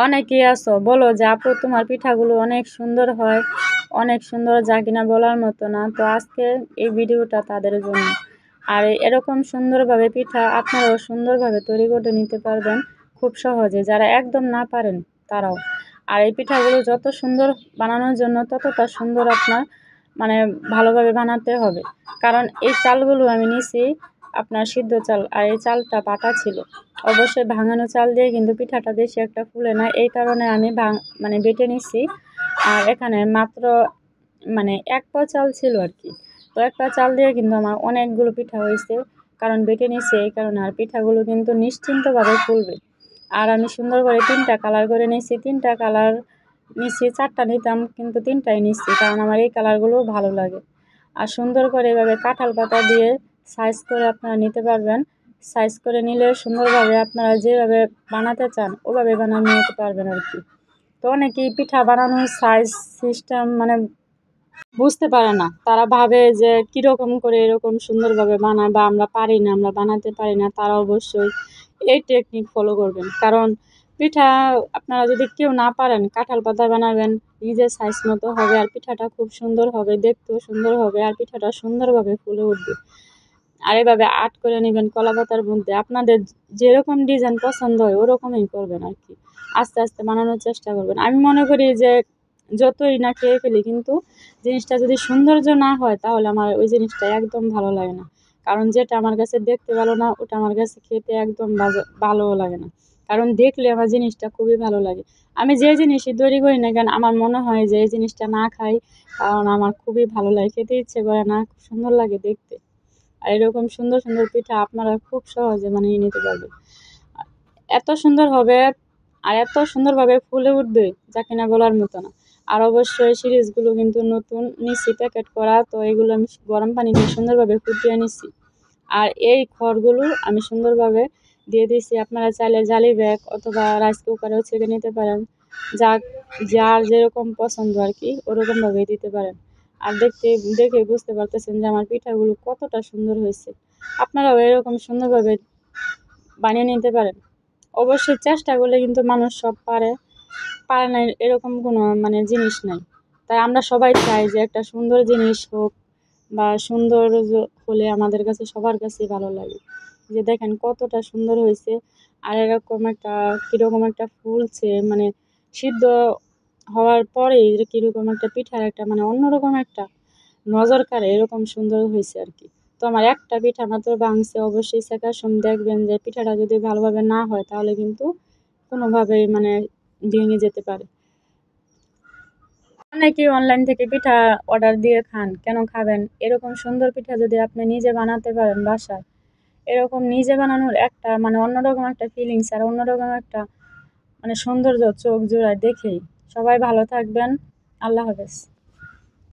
অনেকেই আছো বলো যে আপু তোমার পিঠাগুলো অনেক সুন্দর হয়, অনেক সুন্দর, যা কিনা বলার মতো না। তো আজকে এই ভিডিওটা তাদের জন্য। আর এরকম সুন্দরভাবে পিঠা আপনারাও সুন্দরভাবে তৈরি করে নিতে পারবেন খুব সহজে, যারা একদম না পারেন তারাও। আর এই পিঠাগুলো যত সুন্দর বানানোর জন্য ততটা সুন্দর আপনার মানে ভালোভাবে বানাতে হবে। কারণ এই চালগুলো আমি নিছি আপনার সিদ্ধ চাল, আর এই চালটা বাটা ছিল। অবশ্যই ভাঙানো চাল দিয়ে কিন্তু পিঠাটা বেশি একটা ফুলে না, এই কারণে আমি মানে বেটে নিছি। আর এখানে মাত্র মানে 1 পা চাল ছিল আর কি। তো 1 পা চাল দিয়ে কিন্তু আমার অনেকগুলো পিঠা হয়েছে, কারণ বেটে নিছি এই কারণে। আর পিঠাগুলো কিন্তু নিশ্চিন্তভাবে ফুলবে। আর আমি সুন্দর করে 3টা কালার করে নিছি, 3টা কালার নিছি, 4টা নিতাম কিন্তু 3টাই নিচ্ছি, কারণ আমার এই কালারগুলো ভালো লাগে। আর সুন্দর করে এভাবে কাঁঠাল পাতা দিয়ে সাইজ করে আপনারা নিতে পারবেন। সাইজ করে নিলে সুন্দরভাবে আপনারা যেভাবে বানাতে চান ওভাবে বানিয়ে নিতে পারবেন আর কি। তো অনেকেই পিঠা বানানোর সাইজ সিস্টেম মানে বুঝতে পারে না, তারা ভাবে যে কীরকম করে এরকম সুন্দরভাবে বানায়, বা আমরা পারি না, আমরা বানাতে পারি না। তারা অবশ্যই এই টেকনিক ফলো করবেন, কারণ পিঠা আপনারা যদি কেউ না পারেন, কাঁঠাল পাতা বানাবেন, নিজের সাইজ মতো হবে, আর পিঠাটা খুব সুন্দর হবে, দেখতেও সুন্দর হবে, আর পিঠাটা সুন্দরভাবে ফুলে উঠবে। আর এভাবে আর্ট করে নেবেন কলা পাতার মধ্যে, আপনাদের যেরকম ডিজাইন পছন্দ হয় ওরকমই করবেন আর কি। আস্তে আস্তে বানানোর চেষ্টা করবেন। আমি মনে করি যে যতই না খেয়ে ফেলি, কিন্তু জিনিসটা যদি সৌন্দর্য না হয় তাহলে আমার ওই জিনিসটা একদম ভালো লাগে না। কারণ যেটা আমার কাছে দেখতে ভালো না, ওটা আমার কাছে খেতে একদম ভালোও লাগে না। কারণ দেখলে আমার জিনিসটা খুবই ভালো লাগে। আমি যে জিনিসই তৈরি করি না কেন, আমার মনে হয় যে এই জিনিসটা না খাই, কারণ আমার খুবই ভালো লাগে, খেতে ইচ্ছে করে না, খুব সুন্দর লাগে দেখতে। আর এরকম সুন্দর সুন্দর পিঠা আপনারা খুব সহজে বানিয়ে নিতে পারবেন। এত সুন্দর হবে আর এত সুন্দরভাবে ফুলে উঠবে যা কিনা বলার মতো না। আর অবশ্যই সিরিজগুলো কিন্তু নতুন নিচ্ছি, প্যাকেট করা, তো এগুলো আমি গরম পানি দিয়ে সুন্দরভাবে ফুটিয়ে নিচ্ছি। আর এই খড়গুলো আমি সুন্দরভাবে দিয়ে দিয়েছি। আপনারা চাইলে জালি ব্যাগ অথবা রাইস কুকারেও ছেঁকে নিতে পারেন, যা যার যেরকম পছন্দ আর কি ওরকমভাবেই দিতে পারেন। আর দেখে বুঝতে পারতেছেন যে আমার পিঠাগুলো কতটা সুন্দর হয়েছে। আপনারাও এরকম সুন্দরভাবে বানিয়ে নিতে পারেন। অবশ্যই চেষ্টা করলে কিন্তু মানুষ সব পারে, পারে না এরকম কোনো মানে জিনিস নাই। তাই আমরা সবাই চাই যে একটা সুন্দর জিনিস হোক, বা সুন্দর হলে আমাদের কাছে সবার কাছেই ভালো লাগে। যে দেখেন কতটা সুন্দর হয়েছে। আর এরকম একটা কীরকম একটা ফুলছে, মানে সিদ্ধ হওয়ার পরেই যে কীরকম একটা পিঠার একটা মানে অন্যরকম একটা নজর কাড়ে, এরকম সুন্দর হয়েছে আর কি। তো আমার একটা পিঠা মাত্র ভাঙছে, অবশ্যই সেকার সময় দেখবেন যে পিঠাটা যদি ভালোভাবে না হয় তাহলে কিন্তু কোনোভাবেই মানে ভেঙে যেতে পারে। অনেকেই অনলাইন থেকে পিঠা অর্ডার দিয়ে খান, কেন খাবেন? এরকম সুন্দর পিঠা যদি আপনি নিজে বানাতে পারেন বাসায়, এরকম নিজে বানানোর একটা মানে অন্যরকম একটা ফিলিংস, আর অন্যরকম একটা মানে সৌন্দর্য চোখ জোড়ায় দেখেই। সবাই ভালো থাকবেন। আল্লাহ হাফেজ।